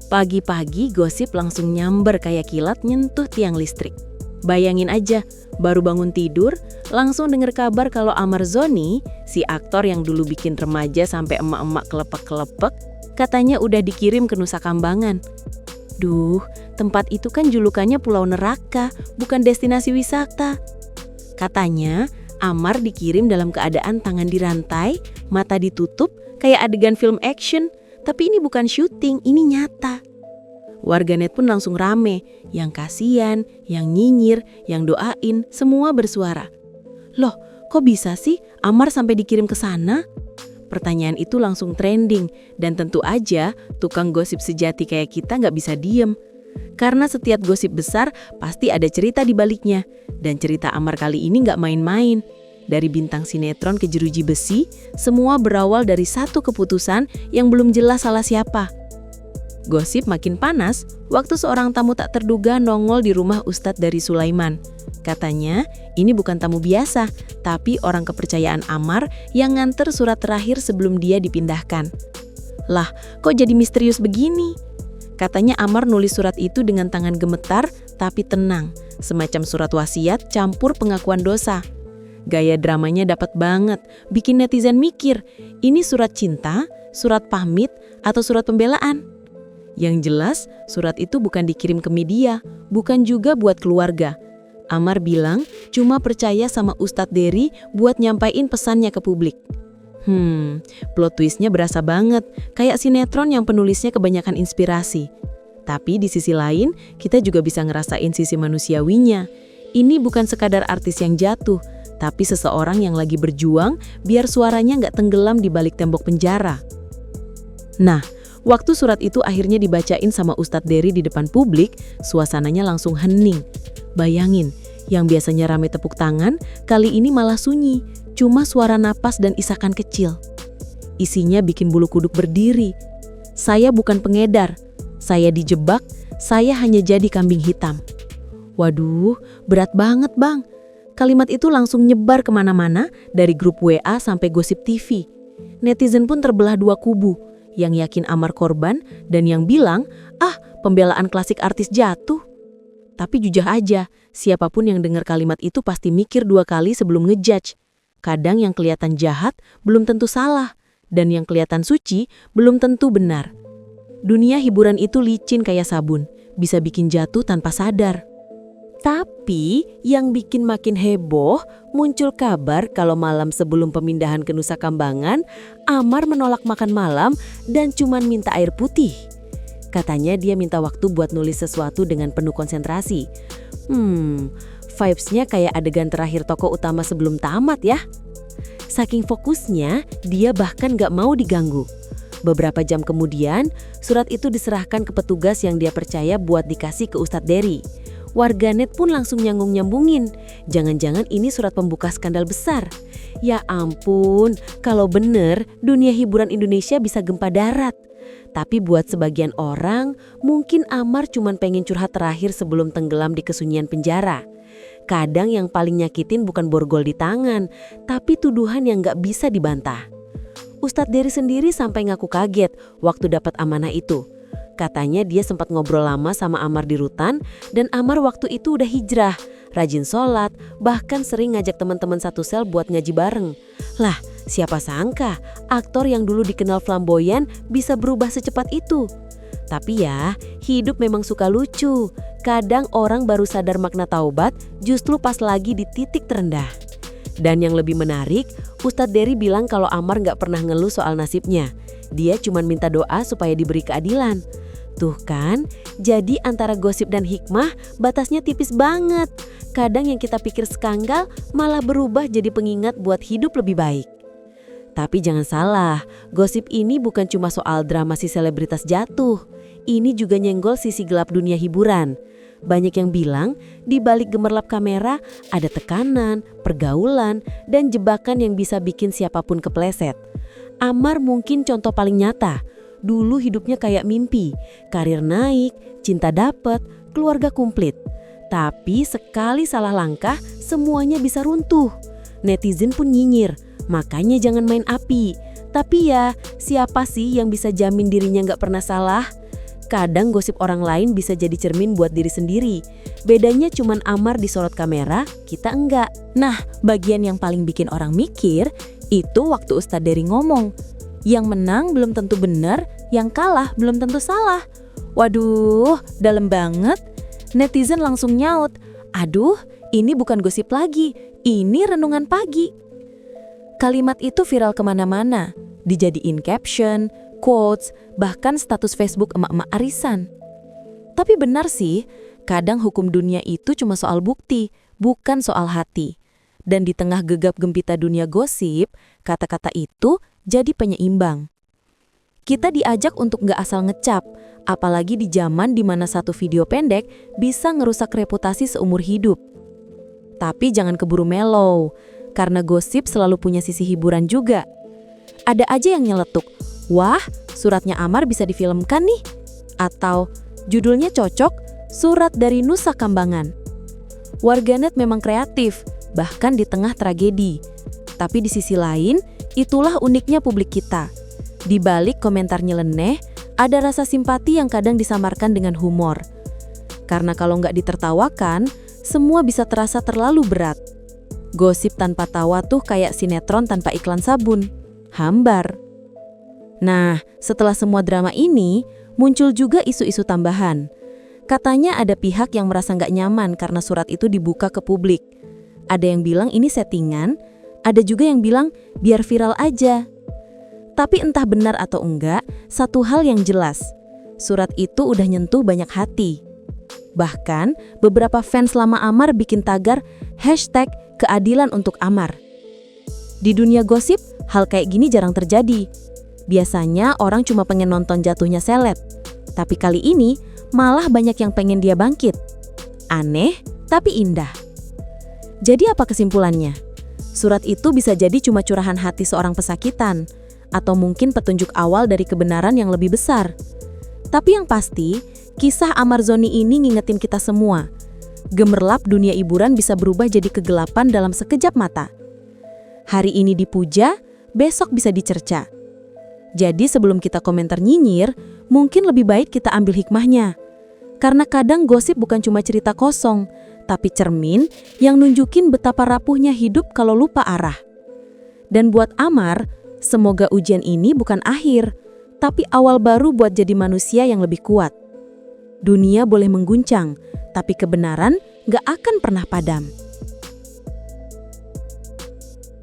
Pagi-pagi gosip langsung nyamber kayak kilat nyentuh tiang listrik. Bayangin aja, baru bangun tidur, langsung denger kabar kalau Amar Zoni, si aktor yang dulu bikin remaja sampai emak-emak kelepek-kelepek, katanya udah dikirim ke Nusa Kambangan. Duh, tempat itu kan julukannya Pulau Neraka, bukan destinasi wisata. Katanya, Amar dikirim dalam keadaan tangan dirantai, mata ditutup, kayak adegan film action. Tapi ini bukan syuting, ini nyata. Warganet pun langsung rame, yang kasihan, yang nyinyir, yang doain, semua bersuara. Loh, kok bisa sih Amar sampai dikirim ke sana? Pertanyaan itu langsung trending, dan tentu aja tukang gosip sejati kayak kita nggak bisa diem. Karena setiap gosip besar pasti ada cerita di baliknya, dan cerita Amar kali ini nggak main-main. Dari bintang sinetron ke jeruji besi, semua berawal dari satu keputusan yang belum jelas salah siapa. Gosip makin panas waktu seorang tamu tak terduga nongol di rumah Ustadz dari Sulaiman. Katanya, ini bukan tamu biasa, tapi orang kepercayaan Amar yang nganter surat terakhir sebelum dia dipindahkan. Lah, kok jadi misterius begini? Katanya Amar nulis surat itu dengan tangan gemetar tapi tenang, semacam surat wasiat campur pengakuan dosa. Gaya dramanya dapat banget, bikin netizen mikir, ini surat cinta, surat pamit, atau surat pembelaan? Yang jelas, surat itu bukan dikirim ke media, bukan juga buat keluarga. Amar bilang cuma percaya sama Ustadz Dery buat nyampain pesannya ke publik. Plot twistnya berasa banget, kayak sinetron yang penulisnya kebanyakan inspirasi. Tapi di sisi lain, kita juga bisa ngerasain sisi manusiawinya. Ini bukan sekadar artis yang jatuh, tapi seseorang yang lagi berjuang biar suaranya nggak tenggelam di balik tembok penjara. Nah, waktu surat itu akhirnya dibacain sama Ustadz Dery di depan publik, suasananya langsung hening. Bayangin, yang biasanya rame tepuk tangan, kali ini malah sunyi, cuma suara napas dan isakan kecil. Isinya bikin bulu kuduk berdiri. Saya bukan pengedar, saya dijebak, saya hanya jadi kambing hitam. Waduh, berat banget bang. Kalimat itu langsung nyebar kemana-mana, dari grup WA sampai gosip TV. Netizen pun terbelah dua kubu, yang yakin Amar korban dan yang bilang, pembelaan klasik artis jatuh. Tapi jujur aja, siapapun yang dengar kalimat itu pasti mikir dua kali sebelum ngejudge. Kadang yang kelihatan jahat belum tentu salah, dan yang kelihatan suci belum tentu benar. Dunia hiburan itu licin kayak sabun, bisa bikin jatuh tanpa sadar. Tapi yang bikin makin heboh, muncul kabar kalau malam sebelum pemindahan ke Nusa Kambangan, Amar menolak makan malam dan cuman minta air putih. Katanya dia minta waktu buat nulis sesuatu dengan penuh konsentrasi. Vibes-nya kayak adegan terakhir tokoh utama sebelum tamat ya. Saking fokusnya, dia bahkan gak mau diganggu. Beberapa jam kemudian, surat itu diserahkan ke petugas yang dia percaya buat dikasih ke Ustadz Dery. Warganet pun langsung nyambung-nyambungin. Jangan-jangan ini surat pembuka skandal besar. Ya ampun, kalau bener dunia hiburan Indonesia bisa gempa darat. Tapi buat sebagian orang, mungkin Amar cuma pengen curhat terakhir sebelum tenggelam di kesunyian penjara. Kadang yang paling nyakitin bukan borgol di tangan, tapi tuduhan yang gak bisa dibantah. Ustadz Dery sendiri sampai ngaku kaget waktu dapat amanah itu. Katanya dia sempat ngobrol lama sama Amar di rutan, dan Amar waktu itu udah hijrah, rajin sholat, bahkan sering ngajak teman-teman satu sel buat ngaji bareng. Lah, siapa sangka aktor yang dulu dikenal flamboyan bisa berubah secepat itu. Tapi ya, hidup memang suka lucu. Kadang orang baru sadar makna taubat justru pas lagi di titik terendah. Dan yang lebih menarik, Ustadz Dery bilang kalau Amar gak pernah ngeluh soal nasibnya. Dia cuma minta doa supaya diberi keadilan. Tuh kan, jadi antara gosip dan hikmah batasnya tipis banget. Kadang yang kita pikir skandal malah berubah jadi pengingat buat hidup lebih baik. Tapi jangan salah, gosip ini bukan cuma soal drama si selebritas jatuh. Ini juga nyenggol sisi gelap dunia hiburan. Banyak yang bilang di balik gemerlap kamera ada tekanan, pergaulan, dan jebakan yang bisa bikin siapapun kepleset. Amar mungkin contoh paling nyata. Dulu hidupnya kayak mimpi, karir naik, cinta dapet, keluarga komplit. Tapi sekali salah langkah, semuanya bisa runtuh. Netizen pun nyinyir, makanya jangan main api. Tapi ya, siapa sih yang bisa jamin dirinya gak pernah salah? Kadang gosip orang lain bisa jadi cermin buat diri sendiri. Bedanya cuman Amar disorot kamera, kita enggak. Nah, bagian yang paling bikin orang mikir, itu waktu Ustadz Dery ngomong. Yang menang belum tentu benar, yang kalah belum tentu salah. Waduh, dalam banget. Netizen langsung nyaut, aduh, ini bukan gosip lagi, ini renungan pagi. Kalimat itu viral kemana-mana, dijadiin caption, quotes, bahkan status Facebook emak-emak arisan. Tapi benar sih, kadang hukum dunia itu cuma soal bukti, bukan soal hati. Dan di tengah gegap gempita dunia gosip, kata-kata itu jadi penyeimbang. Kita diajak untuk nggak asal ngecap, apalagi di zaman di mana satu video pendek bisa ngerusak reputasi seumur hidup. Tapi jangan keburu mellow, karena gosip selalu punya sisi hiburan juga. Ada aja yang nyeletuk, wah, suratnya Amar bisa difilmkan nih. Atau, judulnya cocok, surat dari Nusa Kambangan. Warganet memang kreatif, bahkan di tengah tragedi. Tapi di sisi lain, itulah uniknya publik kita. Di balik komentar nyeleneh, ada rasa simpati yang kadang disamarkan dengan humor. Karena kalau nggak ditertawakan, semua bisa terasa terlalu berat. Gosip tanpa tawa tuh kayak sinetron tanpa iklan sabun. Hambar. Nah, setelah semua drama ini, muncul juga isu-isu tambahan. Katanya ada pihak yang merasa nggak nyaman karena surat itu dibuka ke publik. Ada yang bilang ini settingan, ada juga yang bilang biar viral aja. Tapi entah benar atau enggak, satu hal yang jelas, surat itu udah nyentuh banyak hati. Bahkan, beberapa fans lama Amar bikin tagar #keadilan untuk Amar. Di dunia gosip, hal kayak gini jarang terjadi. Biasanya orang cuma pengen nonton jatuhnya seleb. Tapi kali ini, malah banyak yang pengen dia bangkit. Aneh, tapi indah. Jadi apa kesimpulannya? Surat itu bisa jadi cuma curahan hati seorang pesakitan, atau mungkin petunjuk awal dari kebenaran yang lebih besar. Tapi yang pasti, kisah Amar Zoni ini ngingetin kita semua. Gemerlap dunia hiburan bisa berubah jadi kegelapan dalam sekejap mata. Hari ini dipuja, besok bisa dicerca. Jadi sebelum kita komentar nyinyir, mungkin lebih baik kita ambil hikmahnya. Karena kadang gosip bukan cuma cerita kosong, tapi cermin yang nunjukin betapa rapuhnya hidup kalau lupa arah. Dan buat Amar, semoga ujian ini bukan akhir, tapi awal baru buat jadi manusia yang lebih kuat. Dunia boleh mengguncang, tapi kebenaran gak akan pernah padam.